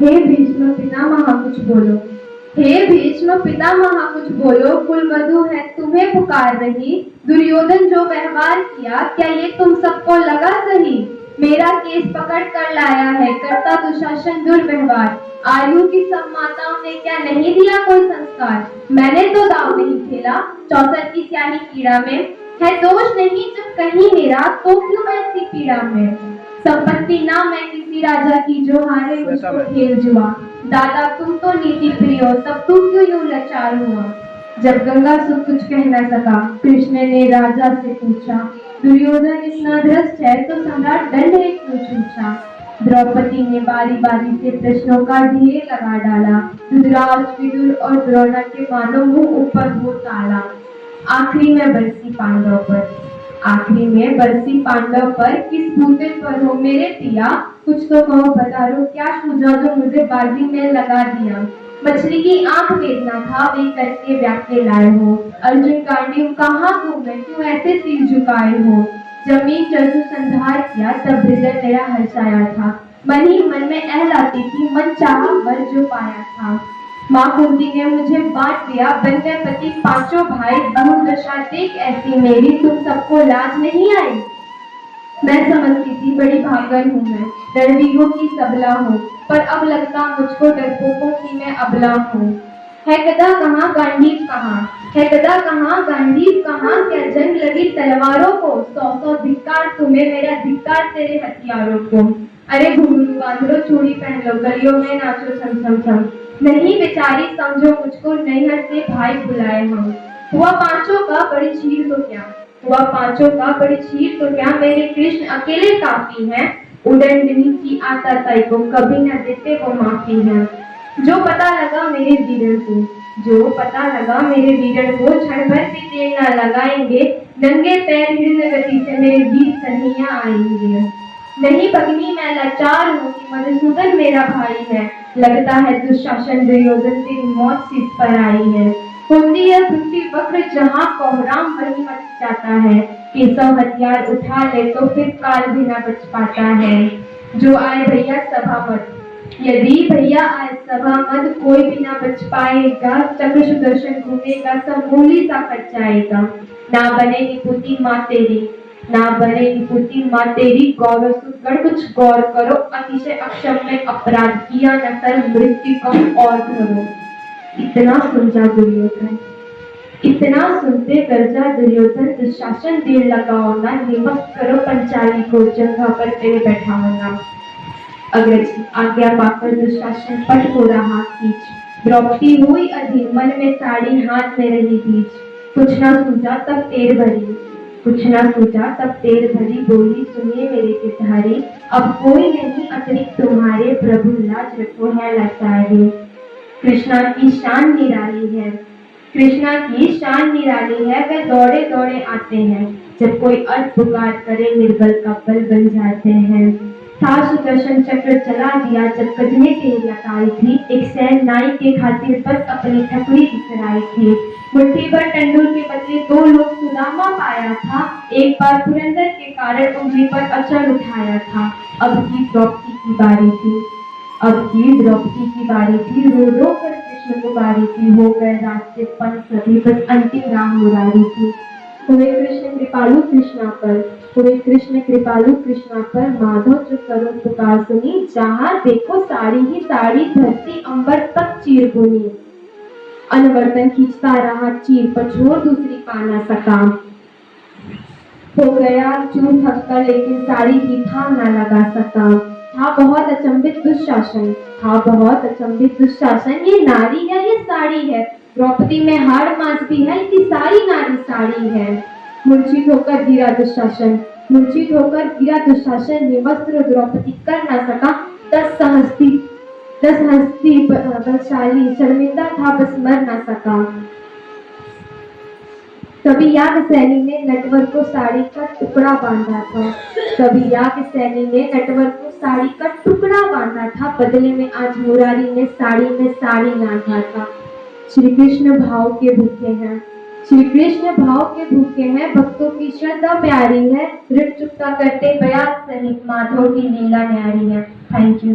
हे भीष्म पितामह कुछ बोलो। हे भीष्म पितामह कुछ बोलो, कुलवधू है तुम्हें पुकार रही। दुर्योधन जो व्यवहार किया क्या ये तुम सबको लगा सही। मेरा केस पकड़ कर लाया है करता दुशासन दुर्व्यवहार। आयु की सब माताओं ने क्या नहीं दिया कोई संस्कार। मैंने तो दाव नहीं खेला 64 की स्याही कीड़ा में। है दोष नहीं जब कहीं मेरा तो क्यों ऐसी पीड़ा में। संपत्ति ना मैं किसी राजा की जो हारे मुझको खेल जुआ। दादा तुम तो नीति प्रिय हो तब तू क्यों यूं लाचार हुआ। जब गंगा सुत कुछ कह न सका कृष्ण ने राजा से पूछा। दुर्योधन इतना भ्रष्ट है तो सम्राट दंड है क्यों छूछा। द्रौपदी ने बारी बारी से प्रश्नों का ढेर लगा डाला। धृतराज विदुर और द्रोण के मानो मुंह ऊपर हो ताला। आखिरी में बरसी पांडव पर आखिरी में बरसी पांडव पर किस बूते पर हो मेरे पिया। कुछ तो कहो बता रो क्या सूझा जो मुझे बाजी में लगा दिया। मछली की आंख वेदना था वे करके व्याख्या लाए हो। अर्जुन गांडीव कहाँ घूमे क्यों ऐसे सिर झुकाए हो। जमीन जसु संधार किया तब हृदय मेरा हर्षाया था। मन ही मन में एहलाती थी मन चाहा वर जो पाया था। माँ कुंती ने मुझे बांट दिया बन गए पति पांचों भाई। दुर्दशा देख ऐसी मेरी तुम सबको लाज नहीं आई। मैं समझती थी बड़ी भागन हूँ मैं रणवीरों की सबला हूँ। पर अब लगता मुझको डरपोकों की मैं अबला हूँ। है गदा कहाँ गांडीव कहाँ है गदा कहाँ गांडीव कहाँ। क्या जंग लगी तलवारों को 100 धिक्कार तुम्हें मेरा धिक्कार तेरे हथियारों को। अरे घुंघरू बांध लो चूड़ी पहन लो गलियों में नाचो सम सम सम। नहीं बेचारी समझो मुझको नैहर से भाई बुलाए हम। हुआ पांचों का बड़ी चीर तो क्या हुआ पांचों का बड़ी चीर तो क्या। मेरे कृष्ण अकेले काफी हैं। उदंडनी की आताताई को कभी न देते वो माफी है। जो पता लगा मेरे वीरन को जो पता लगा मेरे वीरन को क्षण भर भी देर न लगाएंगे। नंगे पैर हृदय गति से मेरे वीर कन्हैया आएंगे। नहीं भगनी मैं लाचार हूँ कि मधुसूदन मेरा भाई है। लगता है दुशासन दुर्योधन तेरी मौत सिर पर आई है। होती है पृथ्वी वक्र जहाँ कोहराम वही मच जाता है। केशव हथियार उठा ले तो फिर काल भी न बच पाता है। जो आए भैया सभा मत यदि भैया आए सभा मत कोई भी ना बच पाएगा। चक्र सुदर्शन घूमेगा सब मूली सा कट जाएगा। ना बने निपुति माँ तेरी ना बने निपुति माँ तेरी। गौरव सुदगढ़ कुछ गौर करो अतिशय अक्षम्य अपराध किया न कर मृत्यु कम और धरो। इतना सुनता दुर्योधन इतना सुनते गर्जा दुर्योधन। दुशासन देर लगाओ ना निमक करो पंचाली को जंघा पर तेरे बैठाओ ना। अग्रज आज्ञा पाकर दुशासन पट हो रहा खींच। द्रौपदी हुई अधीर मन में साड़ी हाथ में रही बीच। कुछ ना सूझा तब तेर भरी कुछ ना सूझा तब तेर भरी। बोली सुनिए मेरे किसहारी अब कोई नहीं अतिरिक्त तुम्हारे। प्रभु लाज रखो है लाचारी। कृष्णा की शान निराली है कृष्णा की शान निराली है। वे दौड़े दौड़े आते हैं जब कोई अर्थ पुकार करे निर्बल का बल बन जाते हैं। था सुदर्शन चक्र चला दिया जब कजने तेज लताई थी। एक सैन नाई के खातिर बस अपनी ठकुरी बिसराई थी। मुट्ठी भर टंडूर के बदले 2 लोग सुदामा पाया था। एक बार पुरंदर के कारण उंगली पर अचल उठाया था। अब की द्रौपदी की बारी थी रो रो कर कृष्ण पुकारी थी। हो गए रास्ते पंच सभी बस अंतिम राम मुरारी थी। हुए कृष्ण कृपालु कृष्णा पर माधव जो करो पुकार सुनी। जहाँ देखो साड़ी ही साड़ी धरती अंबर तक चीर बुनी। अनवर्तन खींचता रहा चीर पछोर दूसरी पा न सका। हो गया चूर थककर लेकिन साड़ी की थाम न लगा सका। था बहुत अचंभित दुशासन ये नारी है ये साड़ी है। द्रौपदी में हाड़ मांस भी है कि सारी नारी साड़ी है। मूर्छित होकर गिरा दुशासन निवस्त्र द्रौपदी कर न सका। 10 हस्ती बलशाली शर्मिंदा था बस मर न सका। तभी याग सैनी ने नटवर को साड़ी का टुकड़ा बांधा था। बदले में आज मुरारी ने साड़ी में साड़ी नाथा था। श्री कृष्ण भाव के भूखे हैं भक्तों की श्रद्धा प्यारी है। ऋत चुकता करते बयास सहित माधव की लीला न्यारी है। Thank you.